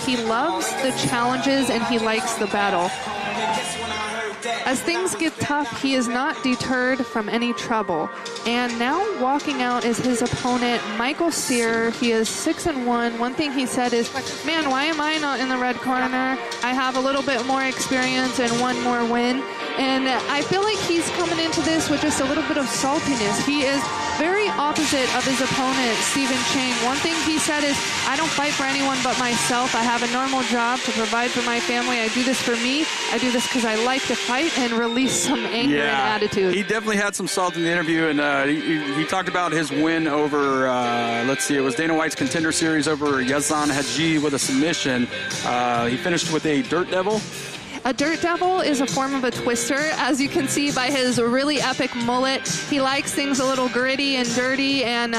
he loves the challenges and he likes the battle. As things get tough, he is not deterred from any trouble. And now walking out is his opponent, Michael Sear. He is 6-1. One thing he said is, man, why am I not in the red corner? I have a little bit more experience and one more win. And I feel like he's coming into this with just a little bit of saltiness. He is very opposite of his opponent, Stephen Chang. One thing he said is, I don't fight for anyone but myself. I have a normal job to provide for my family. I do this for me. I do this because I like to fight and release some anger and attitude. He definitely had some salt in the interview, and he talked about his win over, let's see, it was Dana White's Contender Series over Yazan Haji with a submission. He finished with a Dirt Devil. A Dirt Devil is a form of a twister, as you can see by his really epic mullet. He likes things a little gritty and dirty, and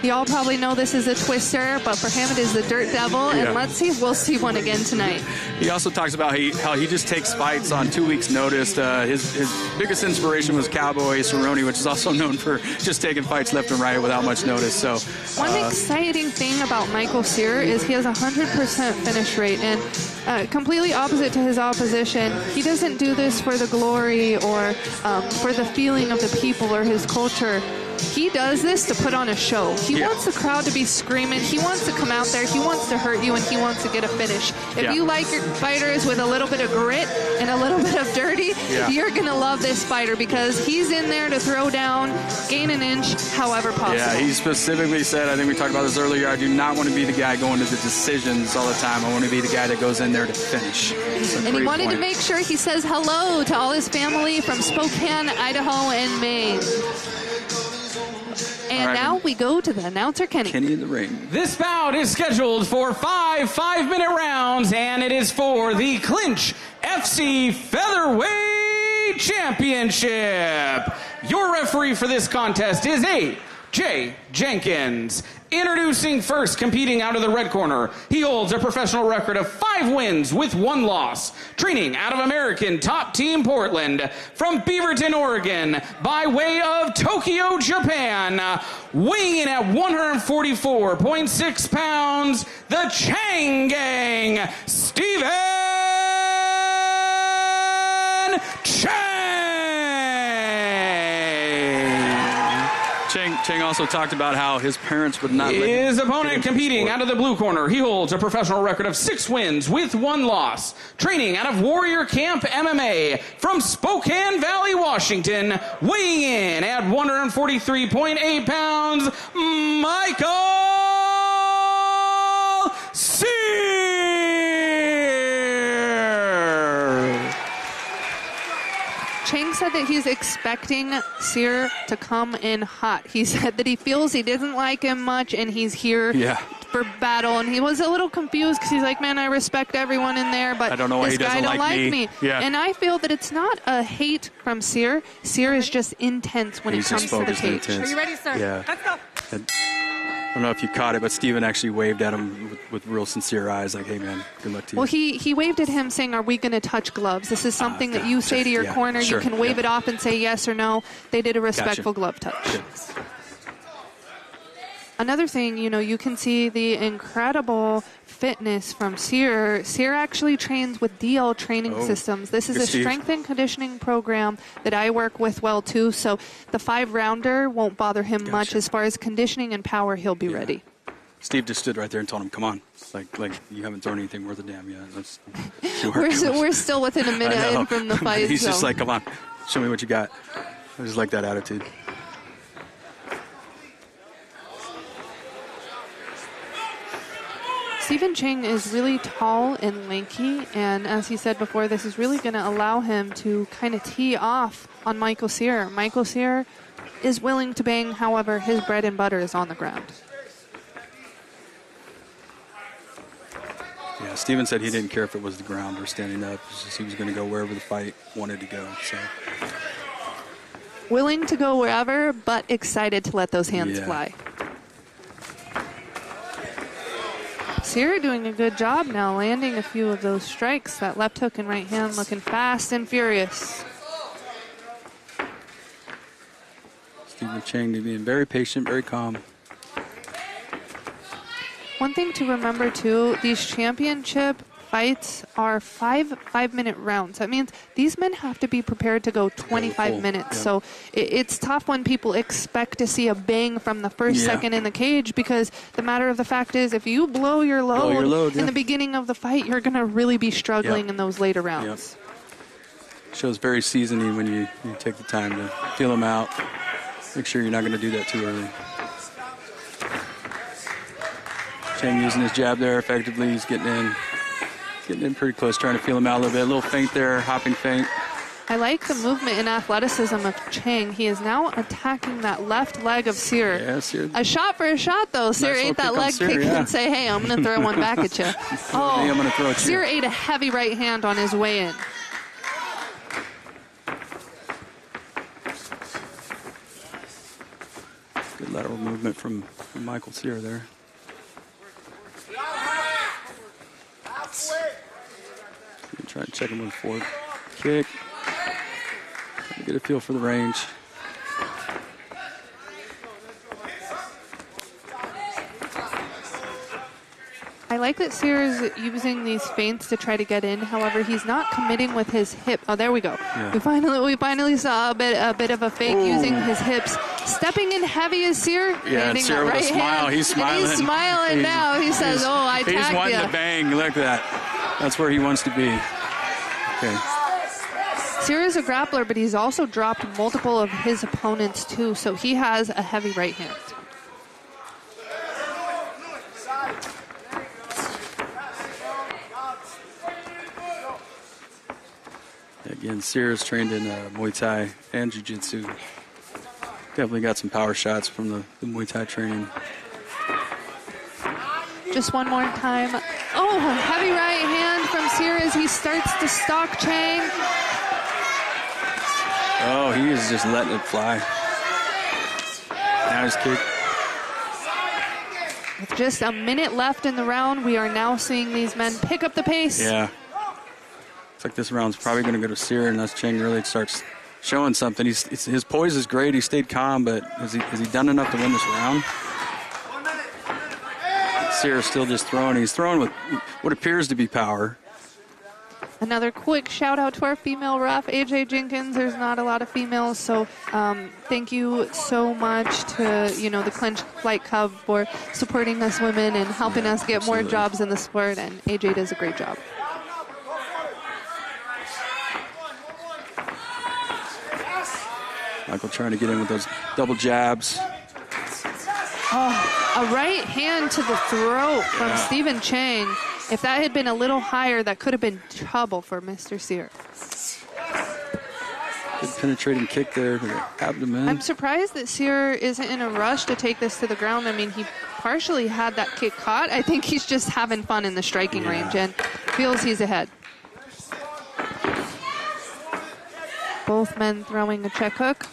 you all probably know this is a twister, but for him it is the Dirt Devil, and let's see if we'll see one again tonight. He also talks about how he just takes fights on 2 weeks' notice. His biggest inspiration was Cowboy Cerrone, which is also known for just taking fights left and right without much notice. So, one exciting thing about Michael Sear is he has a 100% finish rate, and completely opposite to his opposition. He doesn't do this for the glory or for the feeling of the people or his culture. He does this to put on a show. He wants the crowd to be screaming. He wants to come out there. He wants to hurt you, and he wants to get a finish. If you like your fighters with a little bit of grit and a little bit of dirty, you're going to love this fighter because he's in there to throw down, gain an inch, however possible. Yeah, he specifically said, I think we talked about this earlier, I do not want to be the guy going to the decisions all the time. I want to be the guy that goes in there to finish. And he wanted to make sure he says hello to all his family from Spokane, Idaho, and Maine. And now we go to the announcer, Kenny. Kenny in the ring. This bout is scheduled for 5 5-minute rounds, and it is for the Clinch FC Featherweight Championship. Your referee for this contest is A.J. Jenkins. Introducing first, competing out of the red corner. He holds a professional record of 5 wins with 1 loss. Training out of American Top Team Portland. From Beaverton, Oregon, by way of Tokyo, Japan. Weighing in at 144.6 pounds, the Chang Gang, Stephen Chang. Chang also talked about how his parents would not let his opponent competing out of the blue corner. He holds a professional record of 6 wins with 1 loss. Training out of Warrior Camp MMA from Spokane Valley, Washington. Weighing in at 143.8 pounds, Michael Sear. Chang said that he's expecting Sear to come in hot. He said that he feels he doesn't like him much, and he's here for battle. And he was a little confused because he's like, man, I respect everyone in there, but I don't know why this guy don't like me. Yeah. And I feel that it's not a hate from Sear. Sear is just intense when it comes to the cage. Are you ready, sir? Yeah. Let's go. I don't know if you caught it, but Steven actually waved at him with real sincere eyes, like, hey, man, good luck to you. Well, he waved at him saying, are we going to touch gloves? This is something that you say to your corner. Sure, you can wave it off and say yes or no. They did a respectful glove touch. Good. Another thing, you can see the incredible fitness from Sear. Sear actually trains with DL Training Systems. This is a strength and conditioning program that I work with well, too. So the 5-rounder won't bother him much. As far as conditioning and power, he'll be ready. Steve just stood right there and told him, come on. Like you haven't thrown anything worth a damn yet. We're still within a minute in from the fight. He's just like, come on, show me what you got. I just like that attitude. Stephen Chang is really tall and lanky, and as he said before, this is really going to allow him to kind of tee off on Michael Sear. Michael Sear is willing to bang, however, his bread and butter is on the ground. Yeah, Steven said he didn't care if it was the ground or standing up. It's just he was going to go wherever the fight wanted to go. So, willing to go wherever, but excited to let those hands fly. Sear doing a good job now, landing a few of those strikes. That left hook and right hand looking fast and furious. Stephen Chang being very patient, very calm. One thing to remember, too, these championship fights are 5-minute rounds. That means these men have to be prepared to go 25 minutes. Yeah. So it's tough when people expect to see a bang from the first second in the cage, because the matter of the fact is, if you blow your load in the beginning of the fight, you're going to really be struggling in those later rounds. Shows very seasoning when you take the time to feel them out. Make sure you're not going to do that too early. Chang using his jab there effectively. He's getting in pretty close, trying to feel him out a little bit. A little feint there, hopping feint. I like the movement and athleticism of Chang. He is now attacking that left leg of Cyr. Yeah, Cyr. A shot for a shot, though. Cyr ate that leg kick and say, hey, I'm going to throw one back at you. I'm going to throw it. Cyr ate a heavy right hand on his way in. Good lateral movement from Michael Cyr there. Try and check him with a forward kick. Get a feel for the range. I like that Cyr is using these feints to try to get in. However, he's not committing with his hip. Oh, there we go. Yeah. We finally saw a bit of a fake using his hips. Stepping in heavy as Cyr. Yeah, and Cyr with a smile. He's smiling. And he's smiling now. He says, I tagged you. He's wanting to bang. Look at that. That's where he wants to be. Okay. Cyr is a grappler, but he's also dropped multiple of his opponents too, so he has a heavy right hand. Again, Cyr is trained in Muay Thai and Jiu-Jitsu. Definitely got some power shots from the Muay Thai training. Just one more time. Oh, heavy right hand from Cyr as he starts to stalk Chang. Oh, he is just letting it fly. Now his kick. With just a minute left in the round, we are now seeing these men pick up the pace. Yeah. Looks like this round's probably going to go to Cyr unless Chang really starts showing something. His poise is great. He stayed calm, but has he done enough to win this round? Cyr is still just throwing. He's throwing with what appears to be power. Another quick shout out to our female ref, AJ Jenkins. There's not a lot of females, so thank you so much to the Clinch Fight Club for supporting us women and helping us get more jobs in the sport. And AJ does a great job. Michael trying to get in with those double jabs. Oh, a right hand to the throat from Stephen Chang. If that had been a little higher, that could have been trouble for Mr. Cyr. Good penetrating kick there to the abdomen. I'm surprised that Cyr isn't in a rush to take this to the ground. I mean, he partially had that kick caught. I think he's just having fun in the striking range and feels he's ahead. Both men throwing a check hook.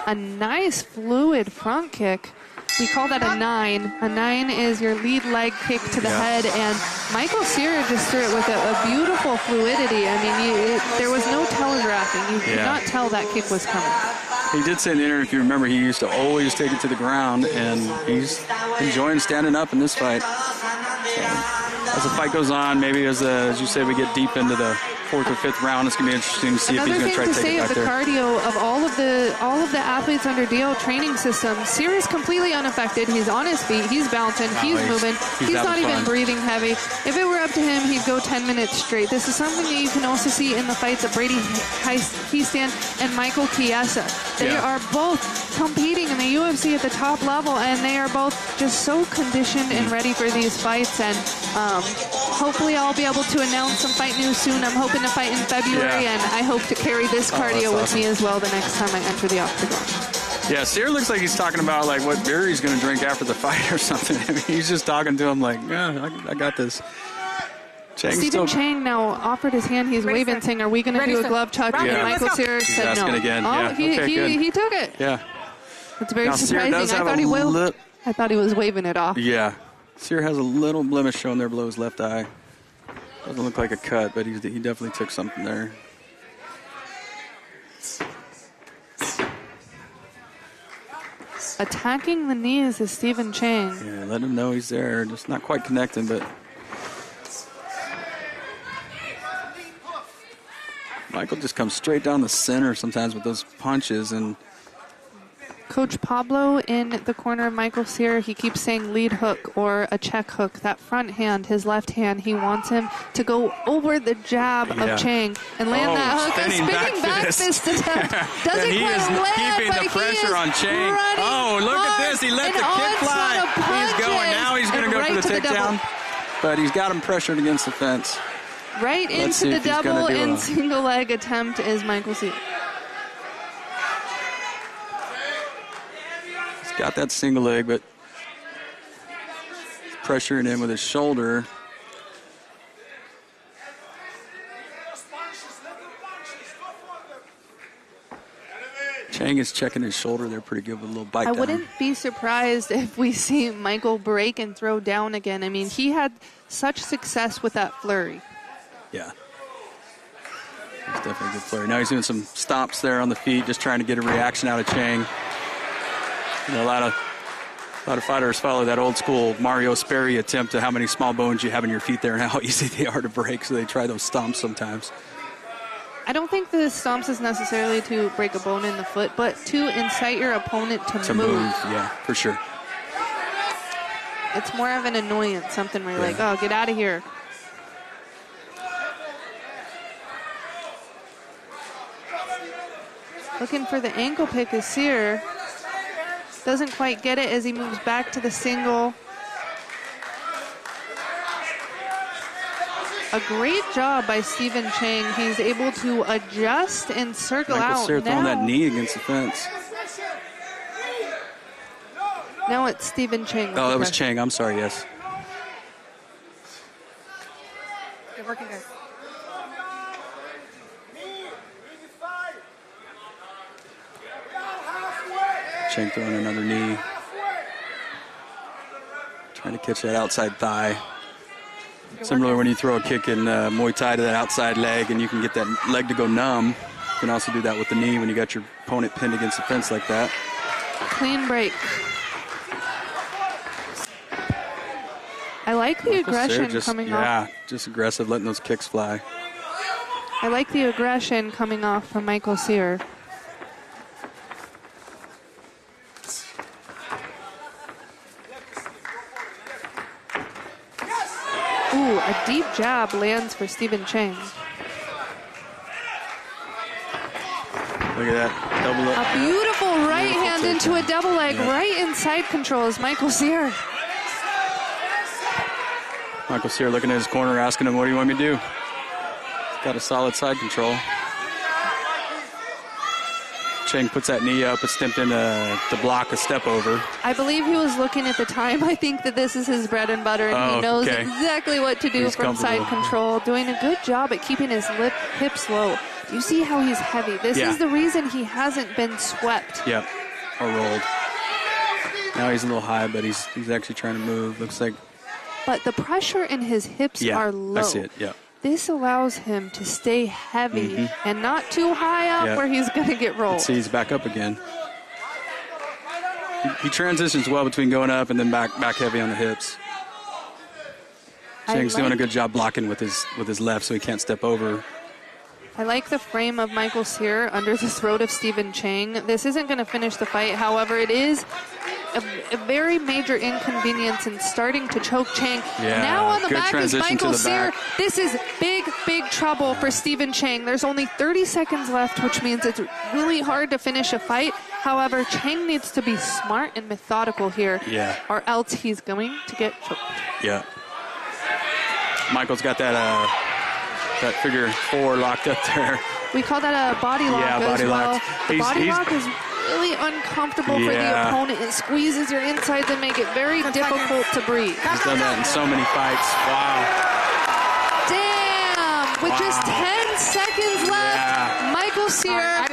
A nice fluid front kick. We call that a 9. A 9 is your lead leg kick to the head, and Michael Cyr just threw it with a beautiful fluidity. I mean, there was no telegraphing. You could not tell that kick was coming. He did say in the interview, if you remember, he used to always take it to the ground, and he's enjoying standing up in this fight. So, as the fight goes on, maybe as you say, we get deep into the 4th or 5th round, it's going to be interesting to see if he's going to try to take it back there. Another thing to say of the cardio of all of the athletes under DO training system, Cyr is completely unaffected. He's on his feet. He's bouncing. He's moving. He's not even breathing heavy. If it were up to him, he'd go 10 minutes straight. This is something that you can also see in the fights of Brady Heistan and Michael Chiesa. They are both competing in the UFC at the top level, and they are both just so conditioned and ready for these fights. And hopefully I'll be able to announce some fight news soon. I'm hoping to fight in February, and I hope to carry this cardio with me as well the next time I enter the octagon. Yeah, Cyr looks like he's talking about like what beer he's going to drink after the fight or something. I mean, he's just talking to him like, I got this. Stephen Chang now offered his hand. He's waving, saying, "Are we going to do a glove touch?" And Michael Cyr said no. Again. Oh, he took it. Yeah. It's very surprising. I thought he was waving it off. Yeah. Cyr has a little blemish showing there below his left eye. Doesn't look like a cut, but he definitely took something there. Attacking the knees is Stephen Chang. Yeah, let him know he's there. Just not quite connecting, but Michael just comes straight down the center sometimes with those punches. And Coach Pablo in the corner of Michael Sear, he keeps saying lead hook or a check hook. That front hand, his left hand, he wants him to go over the jab of Chang and land that hook. Spinning back fist attempt. Doesn't he quite is land, keeping the pressure on Chang. Oh, look at this. He let the kick fly. He's going. Now he's going to go for the takedown. But he's got him pressured against the fence. Right into the double and single leg attempt is Michael Sear. Got that single leg, but pressuring him with his shoulder. Chang is checking his shoulder there pretty good with a little bite down. I wouldn't be surprised if we see Michael break and throw down again. I mean, he had such success with that flurry. Yeah. It's definitely a good flurry. Now he's doing some stomps there on the feet, just trying to get a reaction out of Chang. You know, a lot of fighters follow that old school Mario Sperry attempt to how many small bones you have in your feet there and how easy they are to break, so they try those stomps sometimes. I don't think the stomps is necessarily to break a bone in the foot, but to incite your opponent to move. Yeah, for sure. It's more of an annoyance, something where you're like, oh, get out of here. Looking for the ankle pick is Sear. Doesn't quite get it as he moves back to the single. A great job by Stephen Chang. He's able to adjust and circle Michael out. Sear throwing that knee against the fence. Now it's Stephen Chang. Oh, that was Chang. I'm sorry, yes. Good working, guys. Chang throwing another knee. Trying to catch that outside thigh. Similar when you throw a kick in Muay Thai to that outside leg and you can get that leg to go numb. You can also do that with the knee when you got your opponent pinned against the fence like that. Clean break. I like the aggression coming off. Yeah, just aggressive, letting those kicks fly. I like the aggression coming off from Michael Sear. Ooh, a deep jab lands for Stephen Chang. Look at that. Double leg. A beautiful right hand into a double leg. Yeah. Right inside control is Michael Sear. Michael Sear looking at his corner, asking him, what do you want me to do? He's got a solid side control. Chang puts that knee up, attempting to block a step over. I believe he was looking at the time. I think that this is his bread and butter, and he knows exactly what to do from side control. Doing a good job at keeping his hips low. Do you see how he's heavy? This is the reason he hasn't been swept. Yep, or rolled. Now he's a little high, but he's actually trying to move. Looks like. But the pressure in his hips are low. I see it, yeah. This allows him to stay heavy and not too high up where he's going to get rolled. Let's see, he's back up again. He transitions well between going up and then back heavy on the hips. Chang's doing a good job blocking with his left so he can't step over. I like the frame of Michael Sear under the throat of Stephen Chang. This isn't going to finish the fight. However, it is a very major inconvenience in starting to choke Chang. Yeah, now on the back is Michael Sear. Back. This is big trouble for Stephen Chang. There's only 30 seconds left, which means it's really hard to finish a fight. However, Chang needs to be smart and methodical here, or else he's going to get choked. Yeah. Michael's got that figure four locked up there. We call that a body lock as well. The body lock is really uncomfortable for the opponent. It squeezes your insides and make it very difficult to breathe. He's done that in so many fights. Wow. Damn! With just 10 seconds left, Michael Sear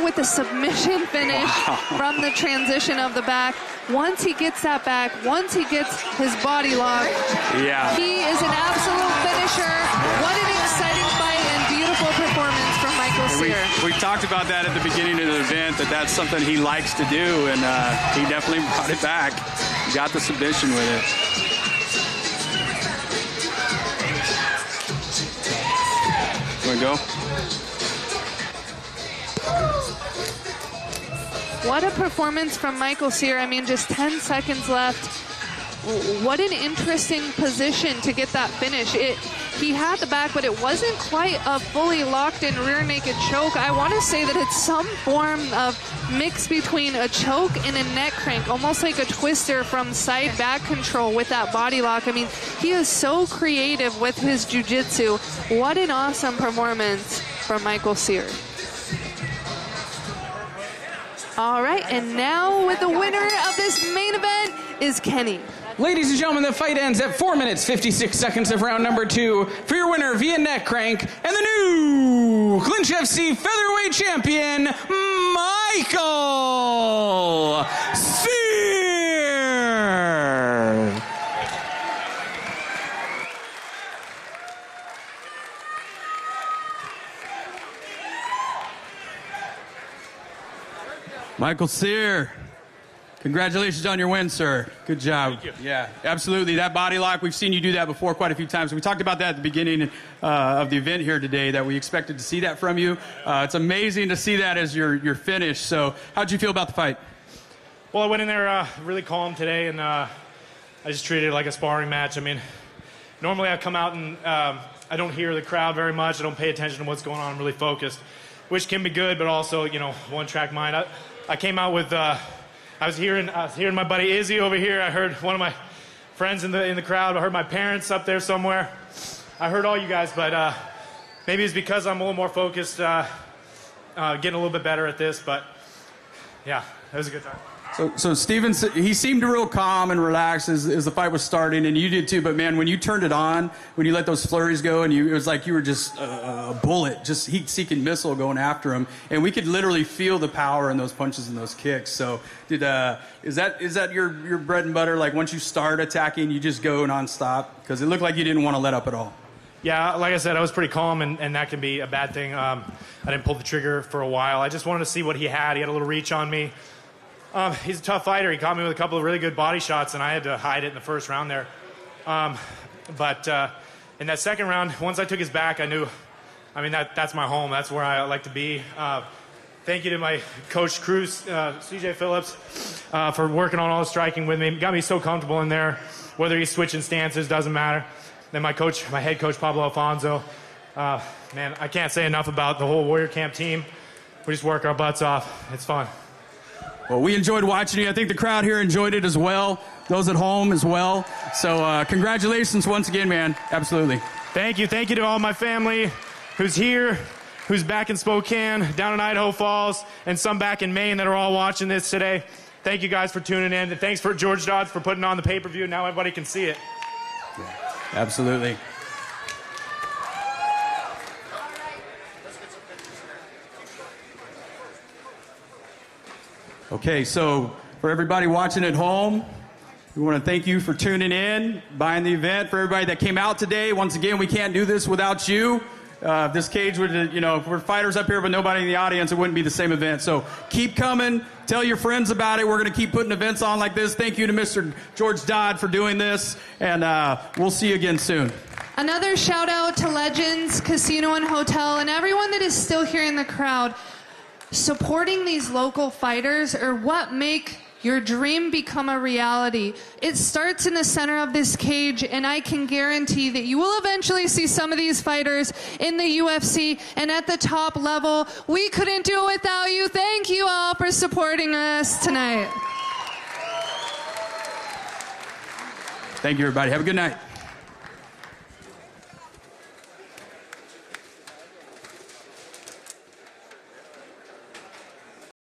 with the submission finish from the transition of the back. Once he gets that back, once he gets his body locked, he is an absolute finisher. What an exciting fight and beautiful performance from Michael Cyr. We talked about that at the beginning of the event, that's something he likes to do, and he definitely brought it back. He got the submission with it. Want to go? What a performance from Michael Cyr. I mean, just 10 seconds left. What an interesting position to get that finish. He had the back, but it wasn't quite a fully locked-in rear naked choke. I want to say that it's some form of mix between a choke and a neck crank, almost like a twister from side back control with that body lock. I mean, he is so creative with his jiu-jitsu. What an awesome performance from Michael Cyr. All right, and now with the winner of this main event is Kenny. Ladies and gentlemen, the fight ends at 4 minutes, 56 seconds of round number 2. For your winner via neck crank and the new Clinch FC Featherweight Champion, Michael Cyr. Michael Cyr, congratulations on your win, sir. Good job. Thank you. Yeah, absolutely. That body lock, we've seen you do that before quite a few times. We talked about that at the beginning of the event here today, that we expected to see that from you. It's amazing to see that as your finish. So how'd you feel about the fight? Well, I went in there really calm today, and I just treated it like a sparring match. I mean, normally I come out and I don't hear the crowd very much. I don't pay attention to what's going on. I'm really focused, which can be good, but also, you know, one-track mind. I came out with, I was hearing my buddy Izzy over here. I heard one of my friends in the crowd. I heard my parents up there somewhere. I heard all you guys, but maybe it's because I'm a little more focused, getting a little bit better at this, but yeah, it was a good time. So Steven, he seemed real calm and relaxed as the fight was starting, and you did too. But man, when you turned it on, when you let those flurries go, and it was like you were just a bullet, just heat-seeking missile going after him, and we could literally feel the power in those punches and those kicks. So is that your bread and butter? Like once you start attacking, you just go nonstop? Because it looked like you didn't want to let up at all. Yeah, like I said, I was pretty calm, and that can be a bad thing. I didn't pull the trigger for a while. I just wanted to see what he had. He had a little reach on me. He's a tough fighter. He caught me with a couple of really good body shots, and I had to hide it in the first round there. But in that second round, once I took his back, I knew, I mean, that's my home. That's where I like to be. Thank you to my coach, Cruz, CJ Phillips, for working on all the striking with me. Got me so comfortable in there. Whether he's switching stances, doesn't matter. Then my head coach, Pablo Alfonso. Man, I can't say enough about the whole Warrior Camp team. We just work our butts off. It's fun. Well, we enjoyed watching you. I think the crowd here enjoyed it as well. Those at home as well. So congratulations once again, man. Absolutely. Thank you. Thank you to all my family who's here, who's back in Spokane, down in Idaho Falls, and some back in Maine that are all watching this today. Thank you guys for tuning in. And thanks for George Dodds for putting on the pay-per-view. Now everybody can see it. Yeah, absolutely. Okay, so for everybody watching at home, we want to thank you for tuning in, buying the event. For everybody that came out today, once again, we can't do this without you. If this cage would, if we're fighters up here but nobody in the audience, it wouldn't be the same event. So keep coming. Tell your friends about it. We're going to keep putting events on like this. Thank you to Mr. George Dodd for doing this, and we'll see you again soon. Another shout out to Legends Casino and Hotel and everyone that is still here in the crowd. Supporting these local fighters are what make your dream become a reality. It starts in the center of this cage, and I can guarantee that you will eventually see some of these fighters in the UFC and at the top level. We couldn't do it without you. Thank you all for supporting us tonight. Thank you, everybody. Have a good night.